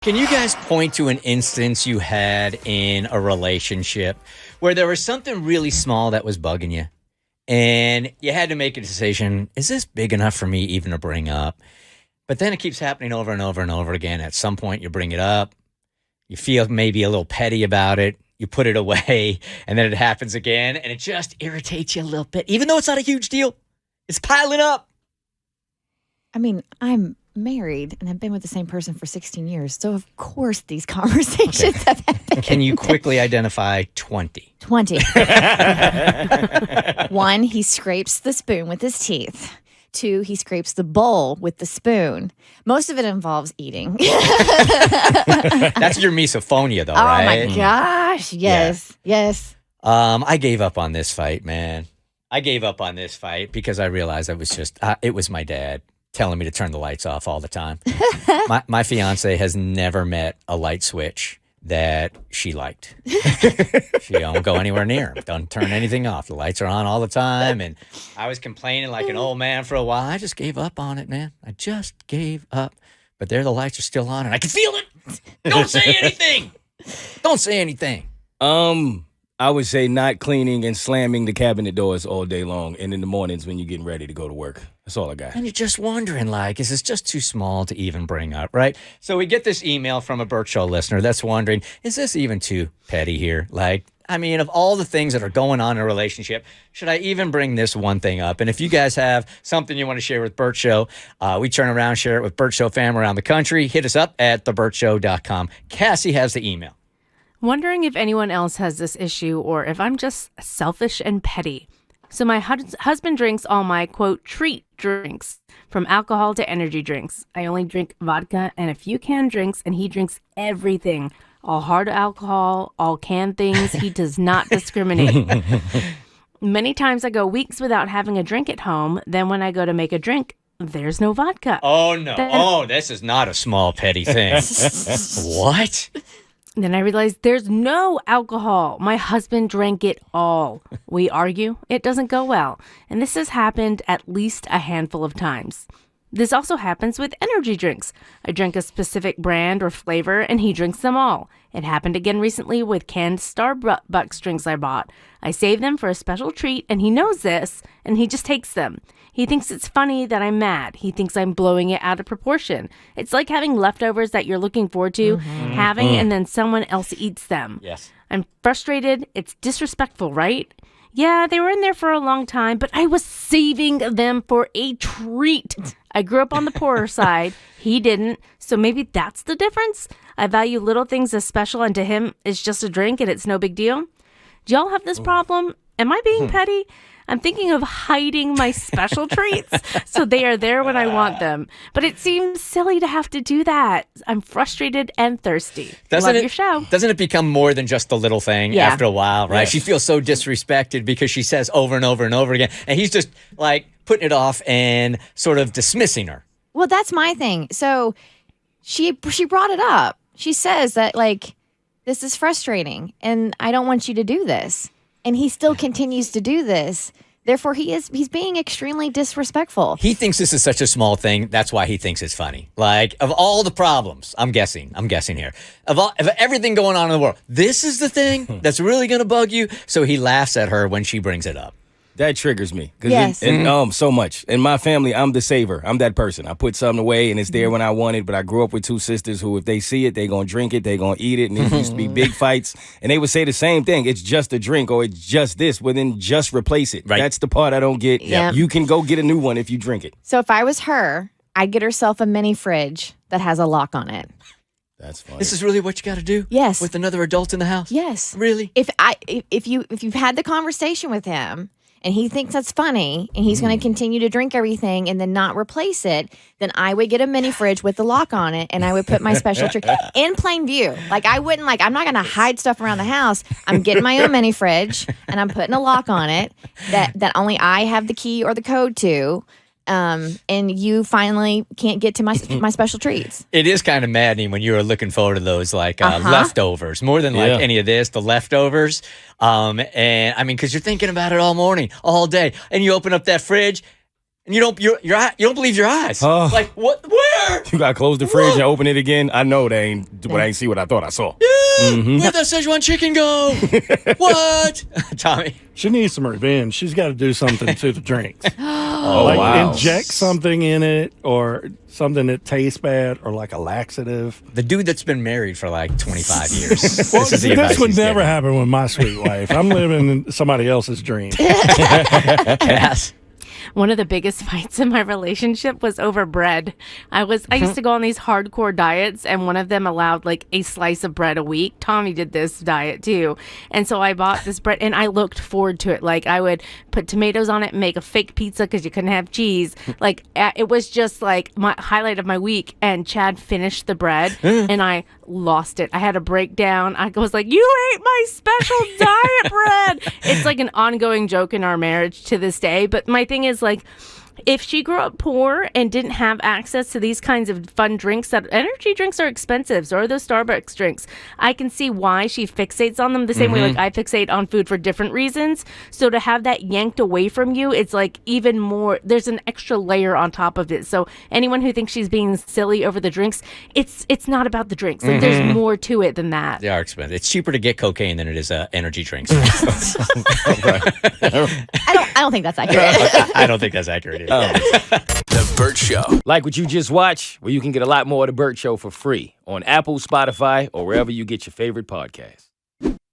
Can you guys point to an instance you had in a relationship where there was something really small that was bugging you and you had to make a decision, is this big enough for me even to bring up? But then it keeps happening over and over and over again. At some point you bring it up, you feel maybe a little petty about it, you put it away, and then it happens again and it just irritates you a little bit. Even though it's not a huge deal, it's piling up. I mean, I'm married and I've been with the same person for 16 years. So, of course, these conversations have happened. Can you quickly identify 20? 20. 1, he scrapes the spoon with his teeth. 2, he scrapes the bowl with the spoon. Most of it involves eating. That's your misophonia, though, right? Oh, my gosh. Yes. Yeah. Yes. I gave up on this fight, man. I gave up on this fight because I realized I was just, it was my dad telling me to turn the lights off all the time. My fiance has never met a light switch that she liked. She don't go anywhere near them. Don't turn anything off. The lights are on all the time. And I was complaining like an old man for a while. I just gave up on it, man. I just gave up. But there the lights are still on and I can feel it. Don't say anything. Don't say anything. I would say not cleaning and slamming the cabinet doors all day long and in the mornings when you're getting ready to go to work. That's all I got. And you're just wondering, like, is this just too small to even bring up, right? So we get this email from a Bert Show listener that's wondering, is this even too petty here? Like, I mean, of all the things that are going on in a relationship, should I even bring this one thing up? And if you guys have something you want to share with Bert Show, we turn around, share it with Bert Show fam around the country. Hit us up at thebertshow.com. Cassie has the email. Wondering if anyone else has this issue or if I'm just selfish and petty. So my husband drinks all my, quote, treat drinks, from alcohol to energy drinks. I only drink vodka and a few canned drinks, and he drinks everything. All hard alcohol, all canned things. He does not discriminate. Many times I go weeks without having a drink at home. Then when I go to make a drink, there's no vodka. Oh, no. This is not a small petty thing. What? Then I realized there's no alcohol. My husband drank it all. We argue. It doesn't go well. And this has happened at least a handful of times. This also happens with energy drinks. I drink a specific brand or flavor, and he drinks them all. It happened again recently with canned Starbucks drinks I bought. I save them for a special treat, and he knows this, and he just takes them. He thinks it's funny that I'm mad. He thinks I'm blowing it out of proportion. It's like having leftovers that you're looking forward to having, and then someone else eats them. Yes. I'm frustrated. It's disrespectful, right? Yeah, they were in there for a long time, but I was saving them for a treat. I grew up on the poorer side. He didn't. So maybe that's the difference. I value little things as special, and to him, it's just a drink and it's no big deal. Do y'all have this problem? Am I being petty? I'm thinking of hiding my special treats so they are there when I want them. But it seems silly to have to do that. I'm frustrated and thirsty. Love your show. Doesn't it become more than just a little thing after a while, right? Yes. She feels so disrespected because she says over and over and over again. And he's just like putting it off and sort of dismissing her. Well, that's my thing. So she brought it up. She says that, like, this is frustrating and I don't want you to do this. And he still continues to do this. Therefore, he's being extremely disrespectful. He thinks this is such a small thing. That's why he thinks it's funny. Like, of all the problems, I'm guessing here, of everything going on in the world, this is the thing that's really going to bug you. So he laughs at her when she brings it up. That triggers me. Yes. So much. In my family, I'm the saver. I'm that person. I put something away and it's there when I want it, but I grew up with two sisters who, if they see it, they going to drink it, they going to eat it, and there used to be big fights, and they would say the same thing. It's just a drink, or it's just this, well, then just replace it. Right. That's the part I don't get. Yeah. You can go get a new one if you drink it. So if I was her, I'd get herself a mini fridge that has a lock on it. That's funny. This is really what you got to do? Yes. With another adult in the house? Yes. Really? If you've had the conversation with him, and he thinks that's funny, and he's going to continue to drink everything and then not replace it, then I would get a mini fridge with the lock on it, and I would put my special treat in plain view. Like, I'm not going to hide stuff around the house. I'm getting my own mini fridge, and I'm putting a lock on it that only I have the key or the code to. And you finally can't get to my special treats. It is kind of maddening when you were looking forward to those leftovers, more than like any of this, the leftovers. And I mean, because you're thinking about it all morning, all day, and you open up that fridge And you don't believe your eyes. Oh. Like, what? Where? You gotta close the fridge and open it again. I know they ain't, but I ain't see what I thought I saw. Where'd that Szechuan chicken go? What? Tommy. She needs some revenge. She's got to do something to the drinks. Oh, Like wow. inject something in it or something that tastes bad or like a laxative. The dude that's been married for like 25 years. Well, This is the advice this would he's never giving. happen with my sweet wife. I'm living in somebody else's dream. Yes. One of the biggest fights in my relationship was over bread. I used to go on these hardcore diets, and one of them allowed like a slice of bread a week. Tommy did this diet too. And so I bought this bread and I looked forward to it. Like I would put tomatoes on it and make a fake pizza because you couldn't have cheese. Like it was just like my highlight of my week. And Chad finished the bread and I lost it. I had a breakdown. I was like, "You ate my special diet bread." It's like an ongoing joke in our marriage to this day. But my thing is like, if she grew up poor and didn't have access to these kinds of fun drinks, that energy drinks are expensive, so are those Starbucks drinks. I can see why she fixates on them the same way like I fixate on food for different reasons. So to have that yanked away from you, it's like even more, there's an extra layer on top of it. So anyone who thinks she's being silly over the drinks, it's not about the drinks. Like there's more to it than that. They are expensive. It's cheaper to get cocaine than it is energy drinks. I don't think that's accurate. I don't think that's accurate either. The Bert Show. Like what you just watched? Well, you can get a lot more of The Bert Show for free on Apple, Spotify, or wherever you get your favorite podcasts.